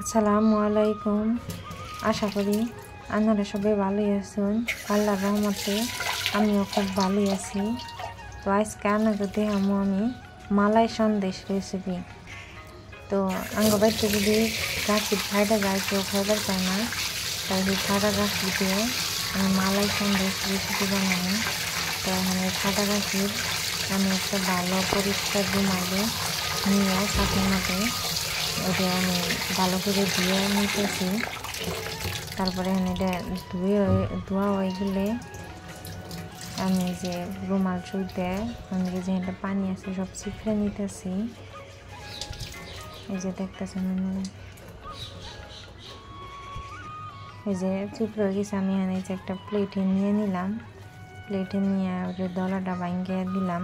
আসসালামু আলাইকুম। আশা করি আপনারা সবাই ভালোই আছেন। আল্লাহর রহমতে আমিও খুব ভালোই আছি। তো আজকে আপনাকে দেখাবো আমি মালাই সন্দেশ রেসিপি। তো আঙ্গ বাড়িতে যদি গাছের ফায়দা যায় কেউ খাইবার চায় না, তাই সেই ফাটা গাছি দিয়ে আমি মালাই সন্দেশ রেসিপি বানাবো। তো এখানে ফাটা গাছির আমি একটা ভালো পরিষ্কার রুমালে নিয়ে সাথের মধ্যে ওটা আমি ভালো করে ধুয়ে নিতেছি। তারপরে এটা ধোয়া হয়ে গেলে আমি যে রুমাল চুইতে আমি যে এটা পানি আছে সব চিপড়ে নিতেছি। এই যে দেখতেছেন এই যে চিপড়ে হয়ে গেছে। আমি এখানে যে একটা প্লেটে নিয়ে নিলাম। প্লেটে নিয়ে ওটা দলাটা ভাঙ্গিয়ে দিলাম।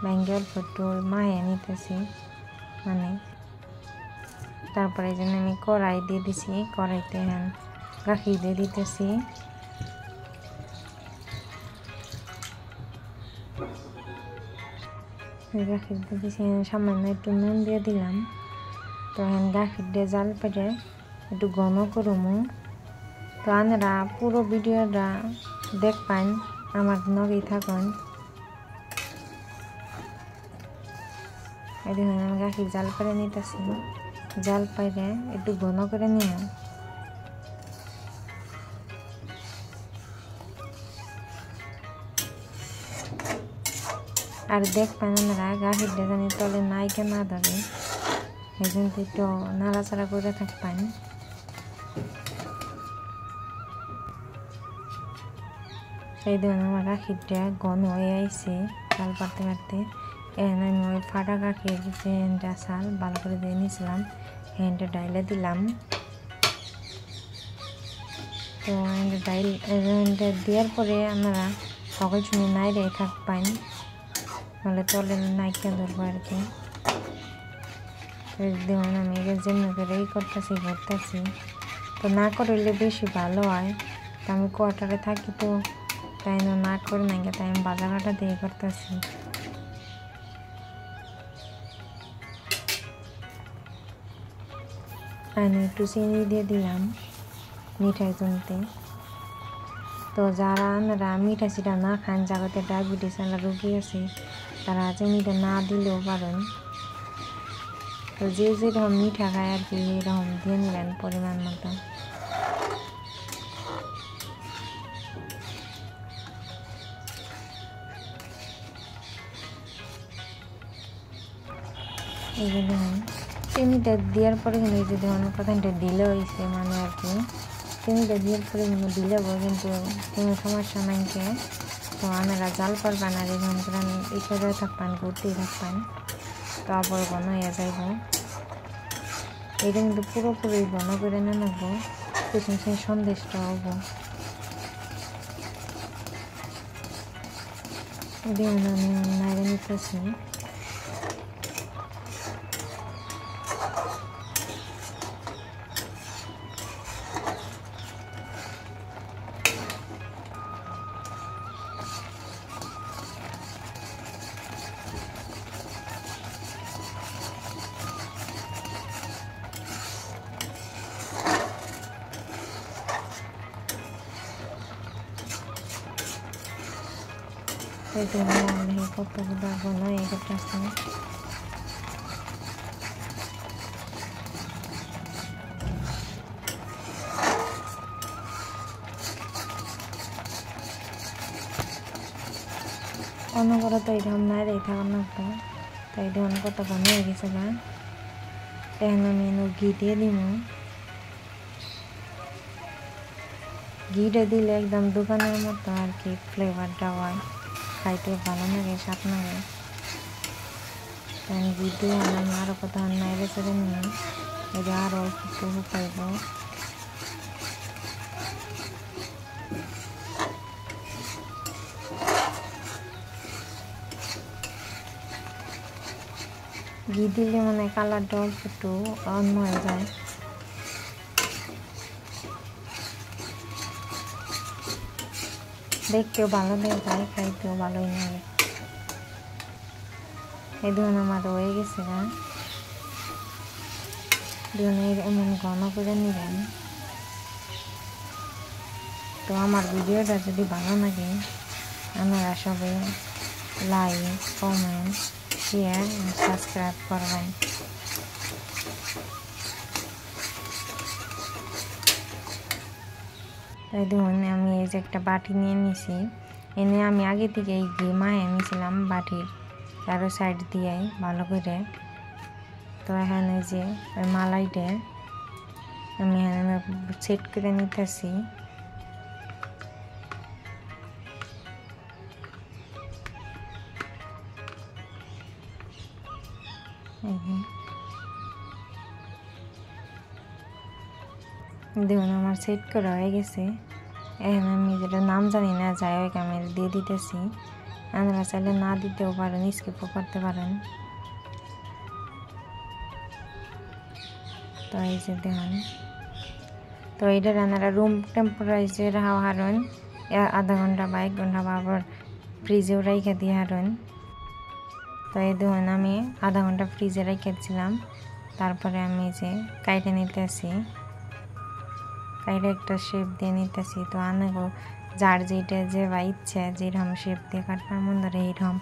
ভাঙ্গিয়ে অল্প একটু মায়ে নিতেছি মানে। তারপরে এই জন্য আমি কড়াই দিয়ে দিছি। কড়াইতে গাখি দিয়ে দিতেছি। গাখি দিয়ে দিছি, সামান্য একটু নুন দিয়ে দিলাম। তো এখন গাখির দিয়ে জাল পেটে একটু ঘন করবো। তো আপনারা পুরো ভিডিওটা দেখবেন, আমার নগেই থাকুন। এই দেখুন আমি গাখির জাল পেরে নিতেছি। জাল পাইরে একটু ঘন করে নিয়ে আর দেখবেন আপনারা গাখির জানি তলে নাইকে না ধরে, এই জন্য একটু নাড়াচাড়া করে থাকবেন। এই দেখুন আমার গাখিরটা ঘন হয়ে আইছে চাল পারতে পারতে। এখানে আমি ওই ফাটা গাখির যে চাল ভালো করে দিয়ে নিয়েছিলাম হ্যান্ডে ডাইলে দিলাম। তো ডাইলটা দেওয়ার পরে আপনারা সকল সময় নাইরে থাকবেন, নাহলে তলে নাইকা ধরবো আর কি। দেখুন আমি যেমনি করে করতেছি ভরতেছি। তো না করলে বেশি ভালো হয়। তো আমি কোয়ার্টারে থাকি, তো তাই না করে নাই, তাই আমি বাজারটা দিয়ে করতেছি। আমি একটু চিনি দিয়ে দিলাম মিঠাই জমতে। তো যারা আপনারা মিঠা সিটা না খান, জায়গাতে ডায়াবেটিস রোগী আছে, তারা চিনিটা না দিলেও পারেন। তো যে যেরকম মিঠা খায় আর কি এরকম দিয়ে নিলেন পরিমাণ মতো। এই যে দেখুন চিনিটা দেওয়ার পরে কিন্তু এই যে দেখুন কথাটা দিলে হয়েছে মানে আর কি। চিনিটা দেওয়ার পরে কিন্তু দিলে কিন্তু কোনো সমস্যা নাই। তো আপনারা জাল করবেন আর এরকম করে এই করে থাকবেন, ঘুরতেই থাকবেন। তো আবার ঘন হয়ে যাইব। এটা কিন্তু পুরোপুরি ঘন করে না নেবো, কিছু সেই সন্দেশটা হবো। দেখুন আমি নাইরে নিতেছি। এই দেখুন কতগুলো ঘন হয়ে গেছে। অনবরত এরকম নাইরে থাকার লাগতো। তাই দেখুন কত ঘন হয়ে গেছে না। এখন আমি ঘি দিয়ে দিব। ঘিটা দিলে একদম দোকানের মতো আর কি ফ্লেভারটা হয়, খাইতে ভালো লাগে, স্বাদ লাগে। ঘি দিয়ে আমি আরও কত নাইরে চেড়ে নিই। এটা আরও একটু শুকাইব। ঘি দিলে মানে কালারটা অল্প একটু অন্য হয়ে যায়। দেখতেও ভালো দেখায়, খাইতেও ভালোই লাগে। এই ধরুন আমার হয়ে গেছে না। দেখুন এমন ঘন করে নেবেন। তো আমার ভিডিওটা যদি ভালো লাগে আপনারা সবাই লাইক, কমেন্ট, শেয়ার, সাবস্ক্রাইব করবেন। তাই দেখুন আমি এই যে একটা বাটি নিয়ে নিছি, এনে আমি আগে থেকে এই ঘি মাখিয়ে নিয়েছিলাম বাটির চারো সাইড দিয়ে ভালো করে। তো এখানে যে ওই মালাইটা আমি এখানে সেট করে নিতেছি। দেখুন আমার সেট করা হয়ে গেছে। এখন আমি যেটা নাম জানি না, যাই হোক আমি দিয়ে দিতেছি। আপনারা চাইলে না দিতেও পারেন, স্কিপও করতে পারেন। তো এই যে দেখুন, তো এটা আপনারা রুম টেম্পারেচারে রাখা হারুন আধা ঘন্টা বা 1 ঘন্টা, বা আবার ফ্রিজেও রাইখা দিয়ে হারুন। তো এই দেখুন আমি আধা ঘন্টা ফ্রিজে রেখেছিলাম। তারপরে আমি যে কাইটে নিতেছি, কাইটে একটা শেপ দিয়ে নিতেছি। তো আনাগো যার যেটা যে বা ইচ্ছা যেরকম শেপ দিয়ে কাটবার মন ধরে এইরকম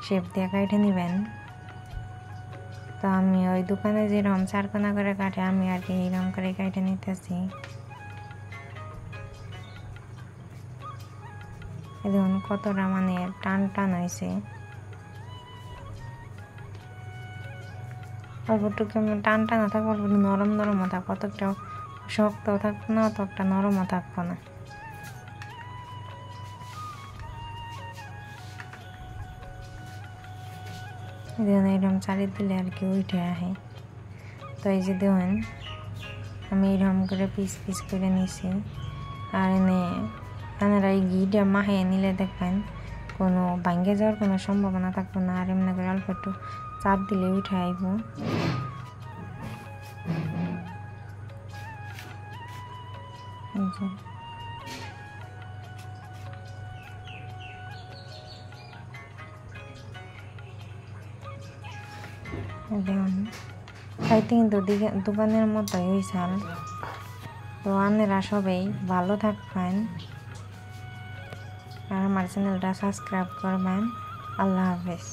শেপ দিয়ে কাইটে নেবেন। তো আমি ওই দোকানে যেরকম 4 কোনা করে কাটে আমি আর কি এইরকম করে কাইটে নিতেছি। দেখুন কতটা মানে টান টান হয়েছে। অল্পটুকু টান টানা থাকবো, অল্প নরম নরমও থাকবো, অতটা শক্তও থাকবো না, অতটা নরমও থাকবো না। দেখুন এইরকম চারি দিলে আর কি উঠে আহে। তো এই যে দেখুন আমি এইরকম করে পিস পিস করে নিছি। আর এনে আপনারা এই ঘিটা মাখিয়ে নিলে দেখবেন কোনো ভাঙ্গে যাওয়ার কোনো সম্ভাবনা থাকবো না। আর এমনি করে অল্প একটু চাপ দিলে উঠে আইব। দেখুন খাইতে কিন্তু দোকানের মতোই হয়েছে। তো আপনারা সবাই ভালো থাকবেন আর আমার চ্যানেলটা সাবস্ক্রাইব করবেন। আল্লাহ হাফেজ।